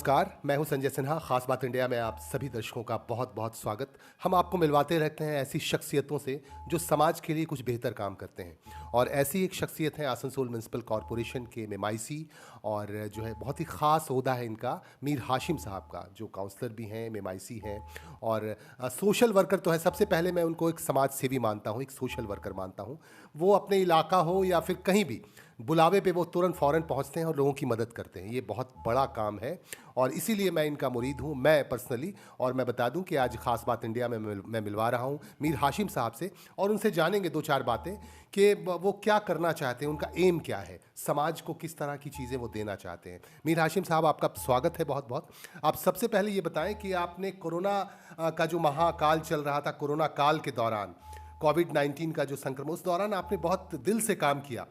नमस्कार, मैं हूं संजय सिन्हा। खास बात इंडिया में आप सभी दर्शकों का बहुत बहुत स्वागत। हम आपको मिलवाते रहते हैं ऐसी शख्सियतों से जो समाज के लिए कुछ बेहतर काम करते हैं, और ऐसी एक शख्सियत है आसनसोल म्युनिसिपल कॉरपोरेशन के मेमाइसी, और जो है बहुत ही ख़ास ओहदा है इनका मीर हाशिम साहब का, जो काउंसलर भी हैं, मेमाइसी हैं और सोशल वर्कर तो है। सबसे पहले मैं उनको एक समाज सेवी मानता हूँ, एक सोशल वर्कर मानता हूँ। वो अपने इलाका हो या फिर कहीं भी बुलावे पे वो तुरंत फ़ौरन पहुंचते हैं और लोगों की मदद करते हैं। ये बहुत बड़ा काम है और इसीलिए मैं इनका मुरीद हूँ, मैं पर्सनली। और मैं बता दूं कि आज ख़ास बात इंडिया में मैं मिलवा रहा हूँ मीर हाशिम साहब से, और उनसे जानेंगे दो चार बातें कि वो क्या करना चाहते हैं, उनका एम क्या है, समाज को किस तरह की चीज़ें वो देना चाहते हैं। मीर हाशिम साहब, आपका स्वागत है बहुत बहुत। आप सबसे पहले ये बताएं कि आपने कोरोना का जो महाकाल चल रहा था, कोरोना काल के दौरान कोविड-19 का जो संक्रमण, उस दौरान आपने बहुत दिल से काम किया।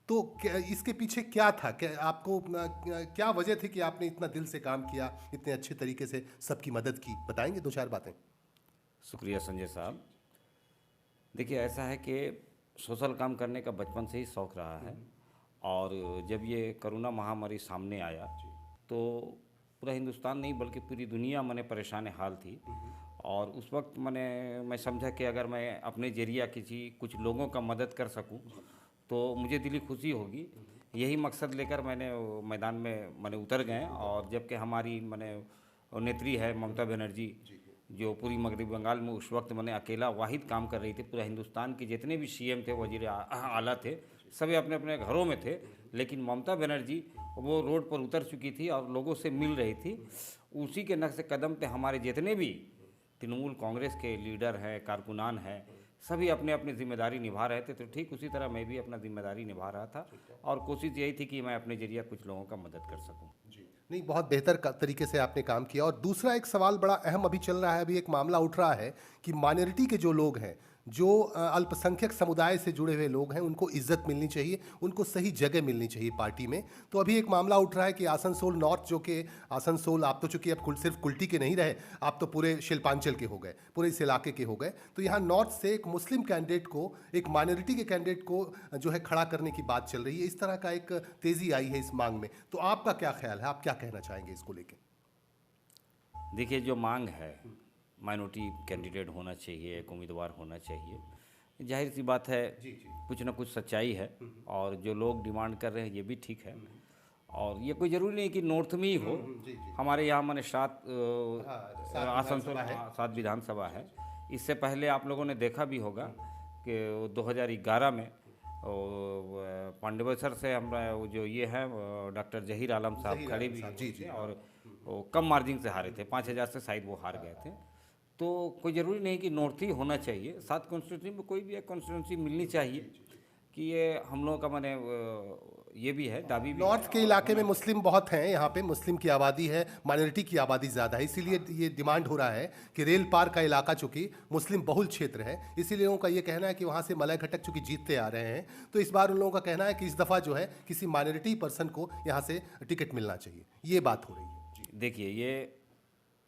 तो इसके पीछे क्या था? क्या आपको क्या वजह थी कि आपने इतना दिल से काम किया, इतने अच्छे तरीके से सबकी मदद की? बताएंगे दो चार बातें? शुक्रिया संजय साहब। देखिए, ऐसा है कि सोशल काम करने का बचपन से ही शौक़ रहा है, और जब ये कोरोना महामारी सामने आया तो पूरा हिंदुस्तान नहीं बल्कि पूरी दुनिया मने परेशान हाल थी। और उस वक्त मैं समझा कि अगर मैं अपने जरिया किसी कुछ लोगों का मदद कर सकूं तो मुझे दिली खुशी होगी। यही मकसद लेकर मैंने मैदान में उतर गए। और जबकि हमारी नेत्री है ममता बनर्जी, जो पूरी मगरबी बंगाल में उस वक्त अकेला वाहिद काम कर रही थी। पूरा हिंदुस्तान के जितने भी सीएम थे, वजीर आला थे, सभी अपने अपने घरों में थे, लेकिन ममता बनर्जी वो रोड पर उतर चुकी थी और लोगों से मिल रही थी। उसी के नक्श कदम पे हमारे जितने भी तृणमूल कांग्रेस के लीडर हैं, कारकुनान हैं, सभी अपने अपनी जिम्मेदारी निभा रहे थे। तो ठीक उसी तरह मैं भी अपना जिम्मेदारी निभा रहा था, और कोशिश यही थी कि मैं अपने जरिए कुछ लोगों का मदद कर सकूं। जी, नहीं, बहुत बेहतर तरीके से आपने काम किया। और दूसरा एक सवाल बड़ा अहम अभी चल रहा है, अभी एक मामला उठ रहा है कि माइनॉरिटी के जो लोग हैं, जो अल्पसंख्यक समुदाय से जुड़े हुए लोग हैं, उनको इज्जत मिलनी चाहिए, उनको सही जगह मिलनी चाहिए पार्टी में। तो अभी एक मामला उठ रहा है कि आसनसोल नॉर्थ, जो कि आसनसोल, आप तो चूंकि अब सिर्फ कुल्टी के नहीं रहे, आप तो पूरे शिल्पांचल के हो गए, पूरे इस इलाके के हो गए। तो यहाँ नॉर्थ से एक मुस्लिम कैंडिडेट को, एक माइनॉरिटी के कैंडिडेट को जो है खड़ा करने की बात चल रही है। इस तरह का एक तेज़ी आई है इस मांग में। तो आपका क्या ख्याल है, आप क्या कहना चाहेंगे इसको लेके? देखिए, जो मांग है माइनॉरिटी कैंडिडेट होना चाहिए, एक उम्मीदवार होना चाहिए, जाहिर सी बात है, जी जी। कुछ ना कुछ सच्चाई है। और जो लोग डिमांड कर रहे हैं ये भी ठीक है। और ये कोई ज़रूरी नहीं कि नॉर्थ में ही हो। जी जी। हमारे यहाँ सात हाँ, सात आसनसोल, विधानसभा है। 7 विधानसभा है। इससे पहले आप लोगों ने देखा भी होगा कि 2011 में पांडवेसर से हमरा वो जो ये है डॉक्टर जहीर आलम साहब जहीर खड़े आलम भी साहब, हुए जी थे, जी। और वो कम मार्जिन से हारे थे, 5,000 से शायद वो हार गए थे। तो कोई ज़रूरी नहीं कि नॉर्थ ही होना चाहिए, 7 कॉन्स्टिट्यूंसी में कोई भी एक कॉन्स्टिट्यूंसी मिलनी चाहिए। कि ये हम लोगों का ये भी है, दाबी भी है नॉर्थ के और इलाके में होना चाहिए। मुस्लिम बहुत हैं, यहाँ पे मुस्लिम की आबादी है, माइनॉरिटी की आबादी ज़्यादा है, इसीलिए ये डिमांड हो रहा है कि रेल पार का इलाका चूंकि मुस्लिम बहुल क्षेत्र है, इसीलिए लोगों का ये कहना है कि वहाँ से मलय घटक चूंकि जीतते आ रहे हैं, तो इस बार उन लोगों का कहना है कि इस दफ़ा जो है किसी माइनॉरिटी पर्सन को यहाँ से टिकट मिलना चाहिए। ये बात हो रही है जी। देखिए, ये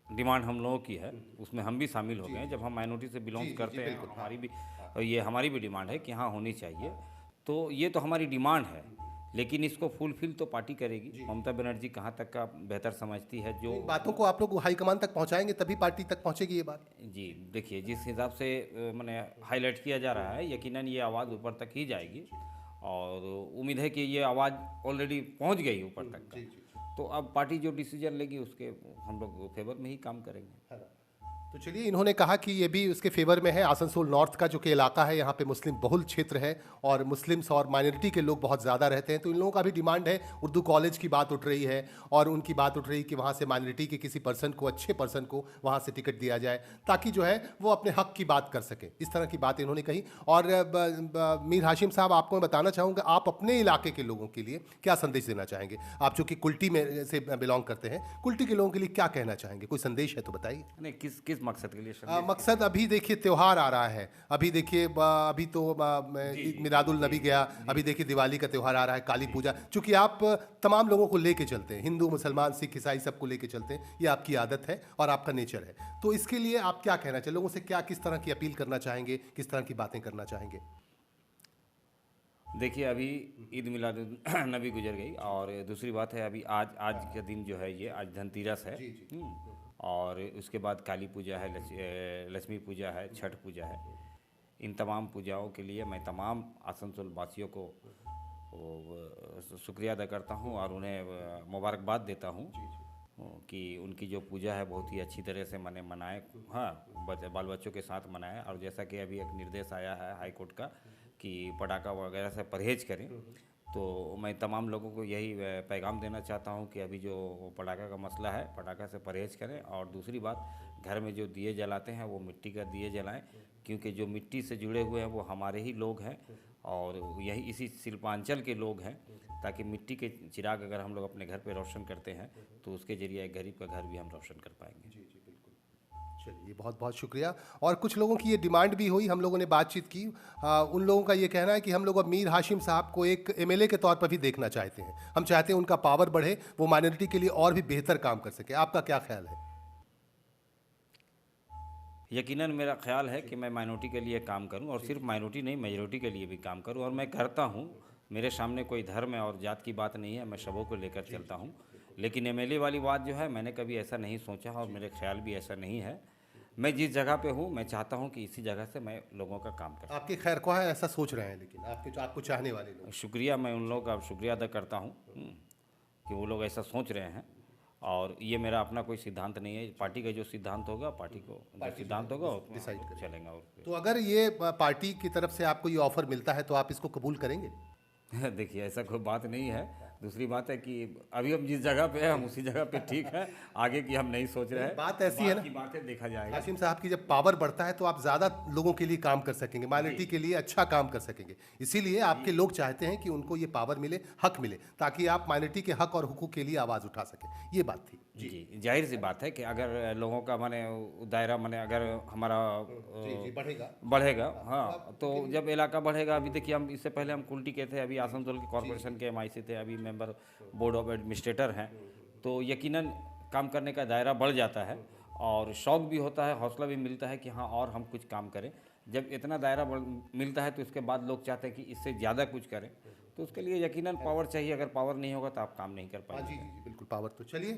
डिमांड हम लोगों की है, उसमें हम भी शामिल हो गए हैं। जब हम माइनॉरिटी से जी बिलोंग्स जी जी, करते हैं, बिल्कुल, हाँ। हमारी भी डिमांड है कि हाँ होनी चाहिए। तो ये तो हमारी डिमांड है, लेकिन इसको फुलफिल तो पार्टी करेगी। ममता बनर्जी कहाँ तक का बेहतर समझती है जो इन बातों को आप लोग हाईकमान तक पहुँचाएंगे तभी पार्टी तक पहुँचेगी ये बात। जी। देखिए, जिस हिसाब से हाईलाइट किया जा रहा है, यकीनन ये आवाज़ ऊपर तक ही जाएगी, और उम्मीद है कि ये आवाज़ ऑलरेडी पहुंच गई ऊपर तक जी का। जी। तो अब पार्टी जो डिसीजन लेगी उसके हम लोग फेवर में ही काम करेंगे। है ना? तो चलिए, इन्होंने कहा कि ये भी उसके फेवर में है। आसनसोल नॉर्थ का जो कि इलाका है, यहाँ पे मुस्लिम बहुल क्षेत्र है और मुस्लिम्स और माइनॉरिटी के लोग बहुत ज़्यादा रहते हैं। तो इन लोगों का भी डिमांड है, उर्दू कॉलेज की बात उठ रही है, और उनकी बात उठ रही है कि वहाँ से माइनॉरिटी के किसी पर्सन को, अच्छे पर्सन को वहाँ से टिकट दिया जाए, ताकि जो है वो अपने हक की बात कर सके। इस तरह की बात इन्होंने कही। और मीर हाशिम साहब, आपको मैं बताना चाहूँगा, आप अपने इलाके के लोगों के लिए क्या संदेश देना चाहेंगे? आप चूँकि कुल्टी में से बिलोंग करते हैं, कुल्टी के लोगों के लिए क्या कहना चाहेंगे? कोई संदेश है तो बताइए। नहीं, किस किस मकसद के लिए मकसद, अभी देखिए त्यौहार आ रहा है, अभी देखिए अभी तो मिलादुल नबी गया, अभी देखिए दिवाली का त्यौहार आ रहा है, काली पूजा। चूंकि आप तमाम लोगों को लेके चलते हैं, हिंदू मुसलमान सिख ईसाई सबको लेके चलते हैं, ये आपकी आदत है और आपका नेचर है। तो इसके लिए आप क्या कहना चाहिए, लोगों से क्या, किस तरह की अपील करना चाहेंगे, किस तरह की बातें करना चाहेंगे? देखिए अभी ईद मिलाद नबी गुजर गई और दूसरी बात है अभी आज आज का दिन जो है ये आज धनतेरस है। और उसके बाद काली पूजा है, लक्ष्मी पूजा है, छठ पूजा है। इन तमाम पूजाओं के लिए मैं तमाम आसनसोल वासियों को शुक्रिया अदा करता हूँ और उन्हें मुबारकबाद देता हूँ कि उनकी जो पूजा है बहुत ही अच्छी तरह से मनाए। हाँ, बाल बच्चों के साथ मनाएं। और जैसा कि अभी एक निर्देश आया है हाई कोर्ट का कि पटाखा वगैरह से परहेज करें, तो मैं तमाम लोगों को यही पैगाम देना चाहता हूं कि अभी जो पटाखा का मसला है, पटाखा से परहेज करें। और दूसरी बात, घर में जो दिए जलाते हैं वो मिट्टी का दिए जलाएं, क्योंकि जो मिट्टी से जुड़े हुए हैं वो हमारे ही लोग हैं और यही इसी शिल्पांचल के लोग हैं। ताकि मिट्टी के चिराग अगर हम लोग अपने घर पे रोशन करते हैं तो उसके जरिए एक गरीब का घर भी हम रोशन कर पाएंगे। जी जी बिल्कुल। चलिए बहुत बहुत शुक्रिया। और कुछ लोगों की ये डिमांड भी हुई, हम लोगों ने बातचीत की। उन लोगों का ये कहना है कि हम लोग अब मीर हाशिम साहब को एक एमएलए के तौर पर भी देखना चाहते हैं। हम चाहते हैं उनका पावर बढ़े, वो माइनॉरिटी के लिए और भी बेहतर काम कर सके। आपका क्या ख्याल है? यकीनन मेरा ख्याल है कि मैं माइनॉरिटी के लिए काम करूं और सिर्फ माइनॉरिटी नहीं, मेजॉरिटी के लिए भी काम करूं। और मैं करता हूं। मेरे सामने कोई धर्म और जात की बात नहीं है, मैं सबों को लेकर चलता हूं। लेकिन एमएलए वाली बात जो है, मैंने कभी ऐसा नहीं सोचा और मेरे ख्याल भी ऐसा नहीं है। मैं जिस जगह पे हूं, मैं चाहता हूं कि इसी जगह से मैं लोगों का काम करूं। आपके खैर ख्वाह ऐसा सोच रहे हैं, लेकिन आपके जो आपको चाहने वाले लोग। शुक्रिया, मैं उन लोगों का शुक्रिया अदा करता हूं कि वो लोग ऐसा सोच रहे हैं। और ये मेरा अपना कोई सिद्धांत नहीं है। पार्टी का जो सिद्धांत होगा, पार्टी को जो सिद्धांत होगा डिसाइड उसमें चलेंगे। और तो अगर ये पार्टी की तरफ से आपको ये ऑफर मिलता है तो आप इसको कबूल करेंगे? देखिए ऐसा कोई बात नहीं है। दूसरी बात है कि अभी हम जिस जगह पे हैं हम उसी जगह पे ठीक है, आगे की हम नहीं सोच रहे हैं। बात ऐसी है ना की बातें देखा जाएगा। हाशिम साहब की जब पावर बढ़ता है तो आप ज़्यादा लोगों के लिए काम कर सकेंगे, माइनॉरिटी के लिए अच्छा काम कर सकेंगे। इसीलिए आपके लोग चाहते हैं कि उनको ये पावर मिले, हक मिले, ताकि आप माइनॉरिटी के हक और हुकूक के लिए आवाज़ उठा सकें। ये बात थी। जी, जाहिर सी बात है कि अगर लोगों का माने दायरा माने अगर हमारा जी बढ़ेगा, हाँ, तो जब इलाका बढ़ेगा। अभी देखिए हम इससे पहले हम कुल्टी के थे, अभी आसनसोल के कॉर्पोरेशन के एमआईसी थे, अभी मेंबर बोर्ड ऑफ एडमिनिस्ट्रेटर हैं। तो यकीनन काम करने का दायरा बढ़ जाता है और शौक़ भी होता है, हौसला भी मिलता है कि हाँ और हम कुछ काम करें। जब इतना दायरा मिलता है तो इसके बाद लोग चाहते हैं कि इससे ज़्यादा कुछ करें, तो उसके लिए यकीनन पावर चाहिए। अगर पावर नहीं होगा तो आप काम नहीं कर पाएंगे। जी बिल्कुल, पावर तो चलिए।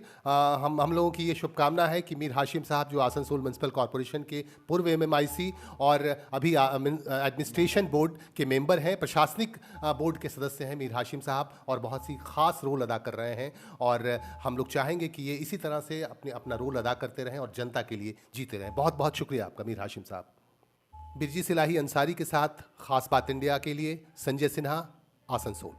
हम लोगों की ये शुभकामना है कि मीर हाशिम साहब जो आसनसोल म्यूनसिपल कॉरपोरेशन के पूर्व एमएमआईसी और अभी एडमिनिस्ट्रेशन बोर्ड के मेंबर हैं, प्रशासनिक बोर्ड के सदस्य हैं मीर हाशिम साहब, और बहुत सी खास रोल अदा कर रहे हैं। और हम लोग चाहेंगे कि ये इसी तरह से अपना रोल अदा करते रहें और जनता के लिए जीते रहें। बहुत बहुत शुक्रिया आपका मीर हाशिम साहब। बिरजी सिलाही अंसारी के साथ खास बात इंडिया के लिए संजय सिन्हा, आसनसोल।